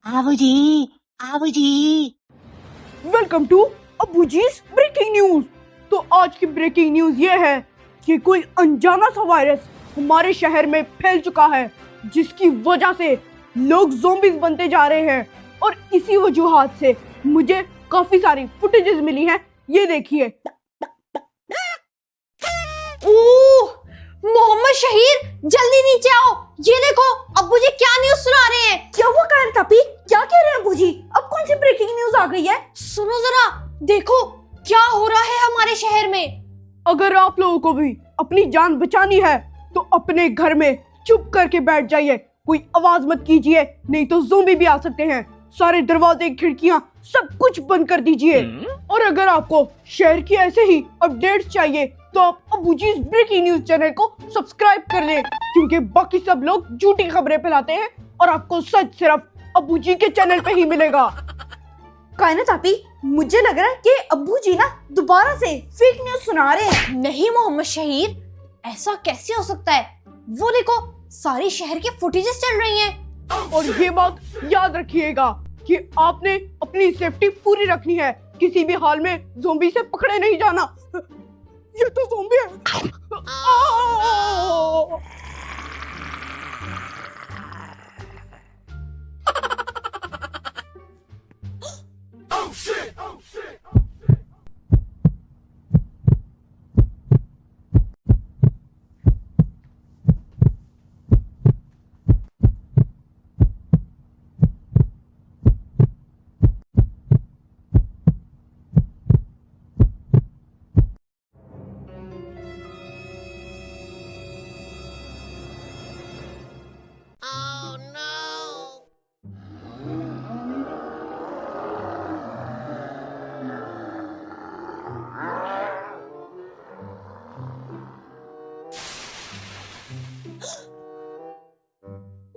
आबूजी, Abuji. Welcome to Abuji's breaking news. तो आज की ब्रेकिंग न्यूज ये है कि कोई अनजाना सा वायरस हमारे शहर में फैल चुका है, जिसकी वजह से लोग ज़ॉम्बीज बनते जा रहे हैं। और इसी वजूहात से मुझे काफी सारी फुटेजेस मिली हैं, ये देखिए। ओह, मोहम्मद शहीर जल्दी नीचे आओ। ये देखो अब्बू जी क्या न्यूज सुना रहे हैं। क्या हुआ कायर तापी, क्या कह रहे हैं अबू जी? अब कौन सी ब्रेकिंग न्यूज आ गई है? सुनो जरा, देखो क्या हो रहा है हमारे शहर में। अगर आप लोगों को भी अपनी जान बचानी है तो अपने घर में चुप करके बैठ जाइए, कोई आवाज मत कीजिए, नहीं तो ज़ॉम्बी भी आ सकते हैं। सारे दरवाजे, खिड़कियां सब कुछ बंद कर दीजिए। और अगर आपको शहर की ऐसे ही अपडेट्स चाहिए तो आप अबूजीज ब्रेकिंग न्यूज चैनल को सब्सक्राइब कर लें, क्योंकि बाकी सब लोग झूठी खबरें फैलाते हैं और आपको सच सिर्फ अबूजी के चैनल पे ही मिलेगा। कायनात आपी, मुझे लग रहा है कि अब्बू जी ना दोबारा से फेक न्यूज सुना रहे हैं। नहीं मोहम्मद शहीर, ऐसा कैसे हो सकता है? वो देखो सारी शहर की फुटेजेस चल रही हैं। और ये बात याद रखिएगा कि आपने अपनी सेफ्टी पूरी रखनी है, किसी भी हाल में ज़ॉम्बी से पकड़े नहीं जाना। ये तो ज़ॉम्बी है।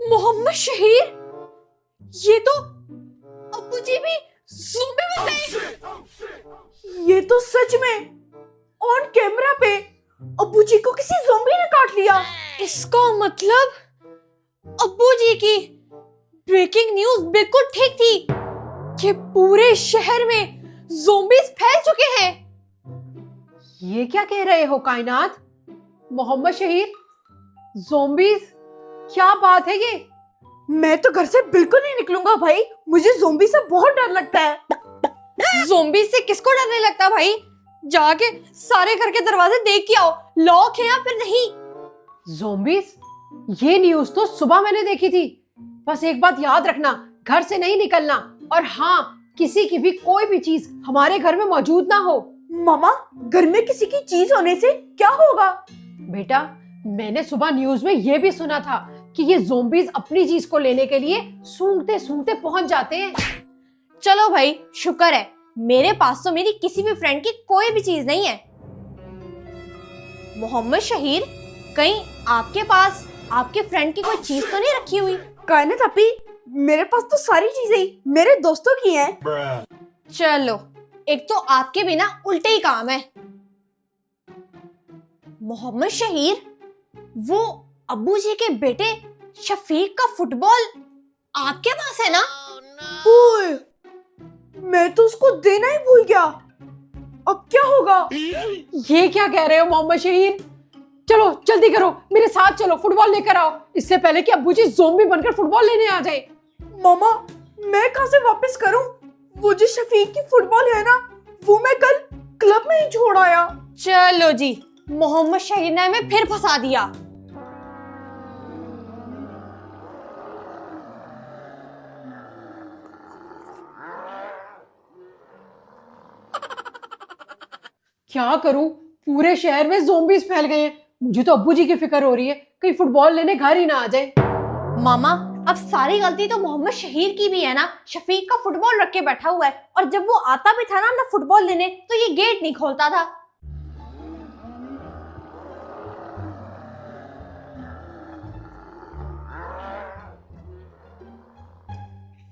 मोहम्मद शहीर, ये तो अब्बू जी भी ज़ॉम्बी बन गए। ये तो सच में ऑन कैमरा पे अब्बू जी को किसी ज़ॉम्बी ने काट लिया। इसका मतलब अब्बू जी की ब्रेकिंग न्यूज बिल्कुल ठीक थी कि पूरे शहर में ज़ॉम्बीज फैल चुके हैं। ये क्या कह रहे हो कायनात? मोहम्मद शहीर, ज़ॉम्बीज? क्या बात है ये? मैं तो घर से बिल्कुल नहीं निकलूंगा भाई, मुझे ज़ॉम्बी से बहुत डर लगता है। ज़ॉम्बी से किसको डरने लगता भाई? जाके सारे घर के दरवाजे देख के आओ, लॉक है या फिर नहीं। ज़ॉम्बीज? ये न्यूज़ तो सुबह मैंने देखी थी। बस एक बात याद रखना, घर से नहीं निकलना, और हाँ, किसी की भी कोई भी चीज हमारे घर में मौजूद ना हो। मामा, घर में किसी की चीज होने से क्या होगा? बेटा, मैंने सुबह न्यूज में ये भी सुना था कि ये ज़ॉम्बीज अपनी चीज को लेने के लिए सूंघते सूंघते पहुंच जाते हैं। चलो भाई, शुक्र है मेरे पास तो मेरी किसी भी फ्रेंड की कोई भी चीज नहीं है। मोहम्मद शहीर, कहीं आपके पास आपके फ्रेंड की कोई चीज तो नहीं रखी हुई? कायनात आपी, मेरे पास तो सारी चीजें मेरे दोस्तों की हैं। चलो, एक तो आपके बिना उल्टे ही काम है। मोहम्मद शहीर, वो अब्बू जी के बेटे शफीक का फुटबॉल आपके पास है ना? ओए, मैं तो उसको देना ही भूल गया। अब क्या होगा? ये क्या कह रहे हो मोहम्मद शहीर? चलो जल्दी करो, मेरे साथ चलो, फुटबॉल लेकर आओ, इससे पहले कि अब्बू जी ज़ॉम्बी बनकर फुटबॉल लेने आ जाए। मामा, मैं कहाँ से वापस करूं? वो जो शफीक की फुटबॉल है ना, वो मैं कल क्लब में ही छोड़ आया। चलो जी, मोहम्मद शहीर ने हमें फिर फंसा दिया। क्या करूं, पूरे शहर में ज़ॉम्बीज फैल गए हैं। मुझे तो अब्बू जी की फिक्र हो रही है, कहीं फुटबॉल लेने घर ही ना आ जाए। मामा, अब सारी गलती तो मोहम्मद शहीर की भी है ना। शफीक का फुटबॉल रख के बैठा हुआ है, और जब वो आता भी था ना फुटबॉल लेने, तो ये गेट नहीं खोलता था।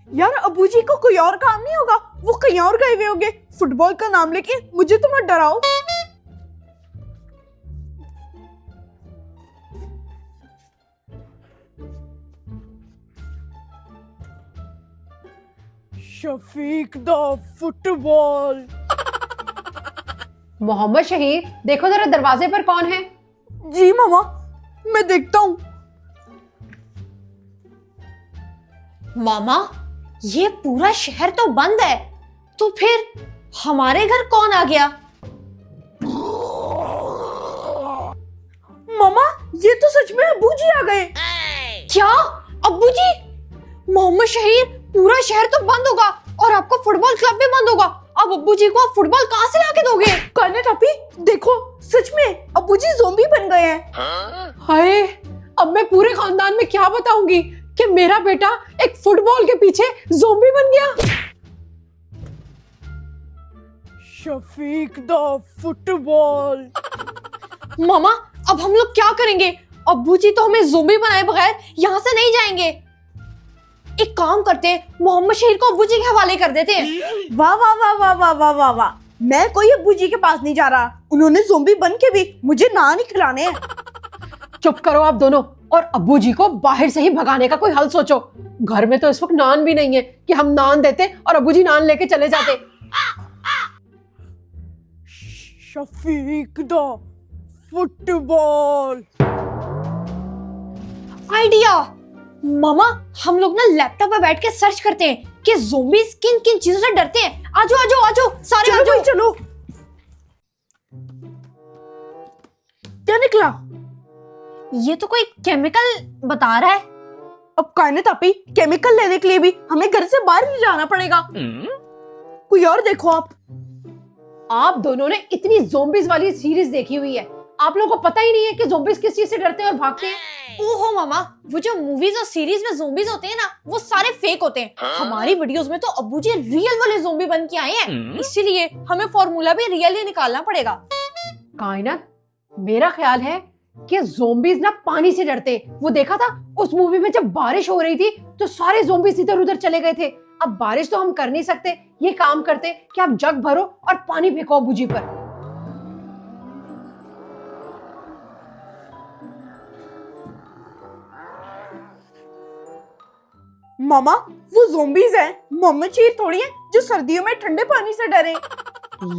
यार, अबू जी को कोई और काम नहीं होगा? वो कहीं और गए हुए होंगे फुटबॉल का नाम लेके। मुझे तो मत डराओ। Shafiq the football. मोहम्मद शहीद, देखो जरा दरवाजे पर कौन है। जी मामा, मैं देखता हूँ। मामा, ये पूरा शहर तो बंद है, तो फिर हमारे घर कौन आ गया? मामा, ये तो सच में अब्बू जी आ गए। क्या? अब्बू जी? मोहम्मद शहीद, पूरा शहर तो बंद होगा और आपका फुटबॉल क्लब भी बंद होगा। अब अब्बू जी को आप फुटबॉल कहाँ से लाके दोगे? कायनात आपी, देखो सच में अब्बू जी ज़ोंबी बन गए हैं। हाय, अब मैं पूरे खानदान में क्या बताऊंगी कि मेरा बेटा एक फुटबॉल के पीछे ज़ोंबी बन गया। Shafiq the football. मामा, अब हम लोग क्या करेंगे? अब्बू जी तो हमें ज़ोंबी बनाए बगैर यहाँ से नहीं जाएंगे। एक काम करते हैं, मोहम्मद शहीद को अब्बू जी के हवाले कर देते हैं। वाह वाह वाह वाह वाह वाह वाह वाह, मैं कोई अब्बू जी के पास नहीं जा रहा। उन्होंने ज़ोंबी बन के भी मुझे नान ही खिलाने हैं। चुप करो आप दोनों, और अब्बू जी को बाहर से ही भगाने का कोई हल सोचो। घर में तो इस वक्त नान भी नहीं है कि हम नान देते और अब्बू जी नान लेके चले जाते। Shafiq the football. आइडिया! मामा, हम लोग ना लैपटॉप पे बैठ के सर्च करते हैं कि ज़ोंबीज़ किन किन चीजों से डरते हैं। आजो आजो आजो, सारे चलो आजो। भाई, चलो। क्या निकला? ये तो कोई केमिकल बता रहा है। अब कायनात आपी, केमिकल लेने के लिए भी हमें घर से बाहर नहीं जाना पड़ेगा। कोई और देखो आप दोनों ने इतनी ज़ोंबीज वाली सीरीज देखी हुई है, आप लोगों को पता ही नहीं है कि ज़ोंबीज किस चीज से डरते हैं और भागते हैं। ओहो मामा, वो जो मूवीज और सीरीज में ज़ोंबीज होते हैं ना, वो सारे फेक होते हैं। हमारी वीडियोस में तो अब्बू जी रियल वाले ज़ोंबी बन के आए हैं, इसीलिए हमें फॉर्मूला भी रियल ही निकालना पड़ेगा। कायनात, मेरा ख्याल है कि ज़ोंबीज ना पानी से डरते हैं। वो देखा था उस मूवी में, जब बारिश हो रही थी तो सारे ज़ोंबीज इधर उधर चले गए थे। अब बारिश तो हम कर नहीं सकते, ये काम करते कि आप जग भरो और पानी फेंको अब्बू जी पर। मामा, वो ज़ोंबीज हैं, मोहम्मद शहीद थोड़ी है जो सर्दियों में ठंडे पानी से डरे।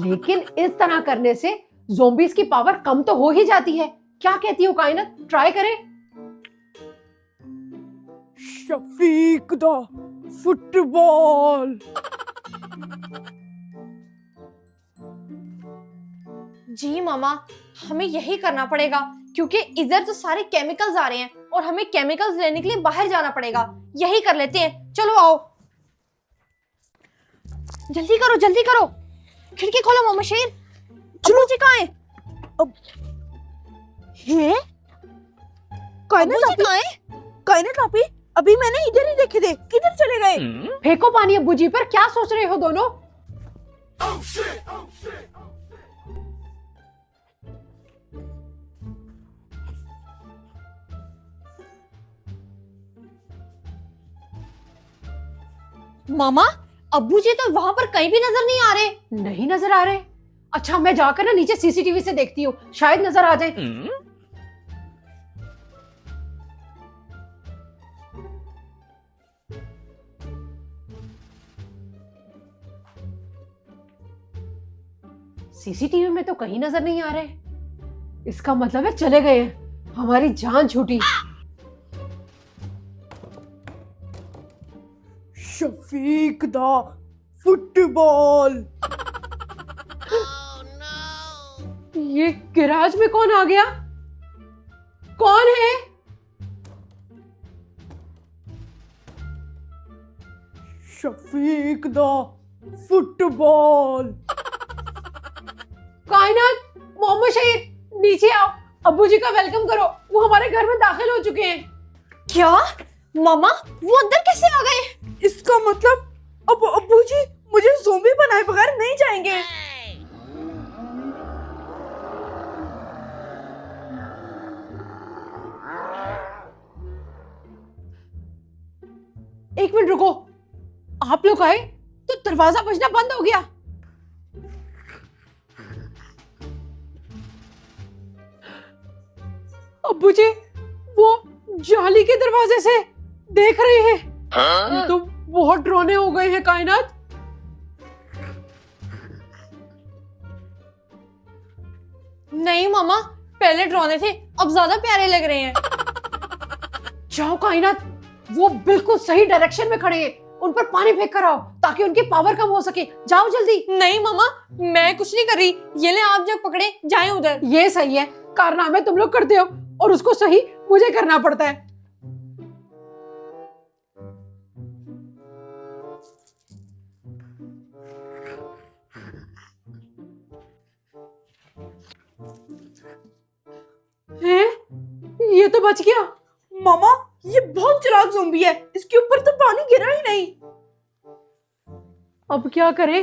लेकिन इस तरह करने से ज़ोंबीज की पावर कम तो हो ही जाती है। क्या कहती हो कायनात, ट्राई करें? Shafiq the football. जी मामा, हमें यही करना पड़ेगा क्योंकि इधर तो सारे केमिकल्स आ रहे हैं और हमें केमिकल्स लेने के लिए बाहर जाना पड़ेगा। यही कर लेते हैं, चलो आओ। जल्दी करो जल्दी करो, खिड़की खोलो मोहम्मद शहीद। अब्बू जी कहाँ हैं? हैं? कायनात अब्बू जी कहाँ हैं? कायनात आपी, अभी मैंने इधर ही देखे थे, किधर चले गए? फेंको पानी अब्बू जी पर, क्या सोच रहे हो दोनों? मामा, अब्बू जी तो वहां पर कहीं भी नजर नहीं आ रहे। नहीं नजर आ रहे? अच्छा, मैं जाकर ना नीचे सीसीटीवी से देखती हूँ, शायद नजर आ जाए। सीसीटीवी में तो कहीं नजर नहीं आ रहे। इसका मतलब है चले गए हैं, हमारी जान छूटी। Shafiq the football. ये गैराज में कौन आ गया? कौन है? Shafiq the football. कायनात, मोहम्मद शहीद, नीचे आओ, अब्बू जी का वेलकम करो, वो हमारे घर में दाखिल हो चुके हैं। क्या? मामा, वो अंदर कैसे आ गए? इसका मतलब अब अब्बू जी मुझे ज़ोंबी बनाए बगैर नहीं जाएंगे। एक मिनट रुको, आप लोग आए तो दरवाजा बजना बंद हो गया। अब्बू जी वो जाली के दरवाजे से देख रहे हैं। ये तो बहुत डरावने हो गए हैं कायनात। नहीं मामा, पहले डरावने थे, अब ज्यादा प्यारे लग रहे हैं। जाओ कायनात, वो बिल्कुल सही डायरेक्शन में खड़े हैं, उन पर पानी फेंक कर आओ ताकि उनकी पावर कम हो सके। जाओ जल्दी। नहीं मामा, मैं कुछ नहीं कर रही। ये ले आप जग पकड़े, जाएं उधर। ये सही है, कारनामे तुम लोग करते हो और उसको सही मुझे करना पड़ता है। हैं? ये तो बच गया। मामा, ये बहुत चालाक ज़ॉम्बी है, इसके ऊपर तो पानी गिरा ही नहीं। अब क्या करें?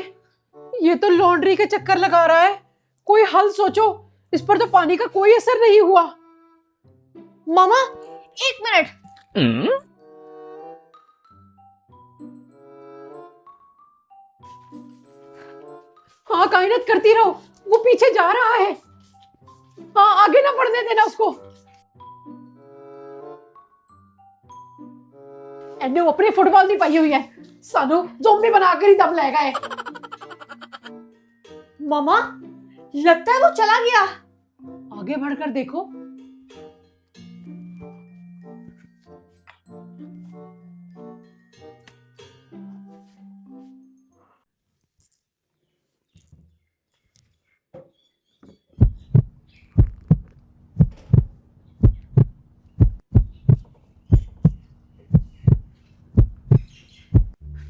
ये तो लॉन्ड्री के चक्कर लगा रहा है, कोई हल सोचो। इस पर तो पानी का कोई असर नहीं हुआ। मामा, एक मिनट। हाँ कायनात, करती रहो, वो पीछे जा रहा है। हाँ, आगे ना बढ़ने देना उसको। एने वो अपनी फुटबॉल नहीं पाई हुई है, सानू ज़ॉम्बी बनाकर ही दम लेगा है। मामा, लगता है वो चला गया। आगे बढ़कर देखो।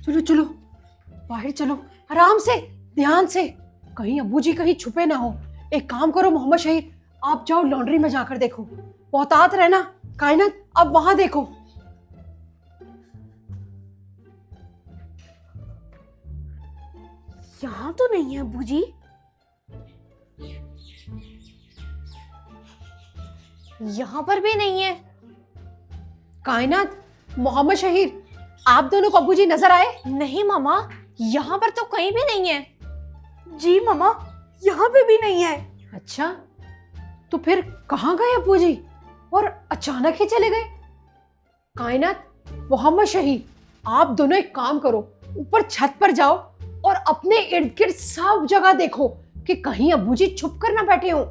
चलो चलो, बाहर चलो, आराम से, ध्यान से, कहीं अब्बू जी कहीं छुपे ना हो। एक काम करो मोहम्मद शहीद, आप जाओ लॉन्ड्री में जाकर देखो। मोहतात रहना। कायनात, अब वहां देखो। यहाँ तो नहीं है अब्बू जी। यहाँ पर भी नहीं है। कायनात, मोहम्मद शहीद, आप दोनों को अब्बू जी नजर आए? नहीं मामा, यहाँ पर तो कहीं भी नहीं है। जी मामा, यहाँ पे भी नहीं है। अच्छा, तो फिर कहाँ गए अब्बू जी और अचानक ही चले गए? कायनात, मोहम्मद शहीद, आप दोनों एक काम करो, ऊपर छत पर जाओ और अपने इर्द गिर्द सब जगह देखो कि कहीं अब्बू जी छुप कर ना बैठे हो।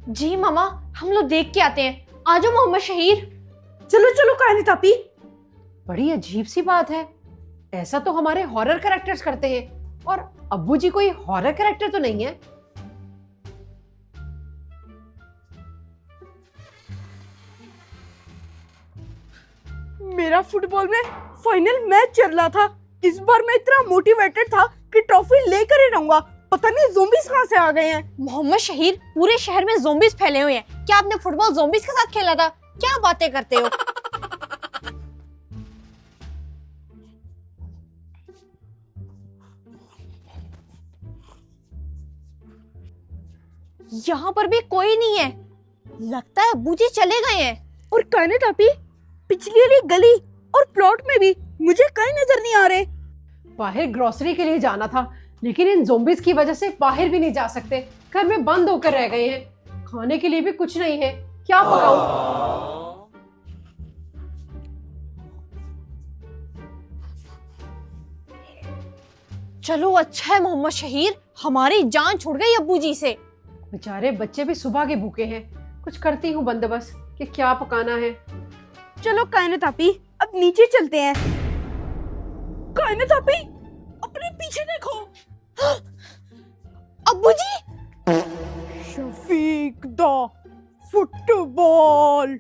जी मामा, हम लोग देख के आते हैं। आजो मोहम्मद शहीर। चलो चलो कायनात आपी। बड़ी अजीब सी बात है, ऐसा तो हमारे हॉरर कैरेक्टर्स करते हैं और अब्बू जी कोई हॉरर कैरेक्टर तो नहीं है। मेरा फुटबॉल में फाइनल मैच चल रहा था, इस बार मैं इतना मोटिवेटेड था कि ट्रॉफी लेकर ही रहूंगा। पता नहीं ज़ॉम्बीज़ कहां से आ गए हैं। मोहम्मद शहीर, पूरे शहर में ज़ॉम्बीज़ फैले हुए हैं। क्या आपने फुटबॉल ज़ॉम्बीज़ के साथ खेला था? क्या बातें करते हो? यहाँ पर भी कोई नहीं है। लगता है अब्बू जी चले गए हैं। और कायनात आपी, पिछली वाली गली और प्लॉट में भी मुझे कहीं नजर नहीं आ रहे। बाहर ग्रोसरी के लिए जाना था, लेकिन इन ज़ॉम्बीज़ की वजह से बाहर भी नहीं जा सकते, घर में बंद होकर रह गए हैं। खाने के लिए भी कुछ नहीं है, क्या पकाऊं? चलो अच्छा है मोहम्मद शहीर, हमारी जान छुड़ गई अब्बू जी से। बेचारे बच्चे भी सुबह के भूखे हैं। कुछ करती हूँ बंदोबस्त कि क्या पकाना है। चलो कायनात आपी, अब नीचे चलते हैं। कायनात आपी, अपने पीछे देखो। अब्बू जी, शफीक दा फुटबॉल।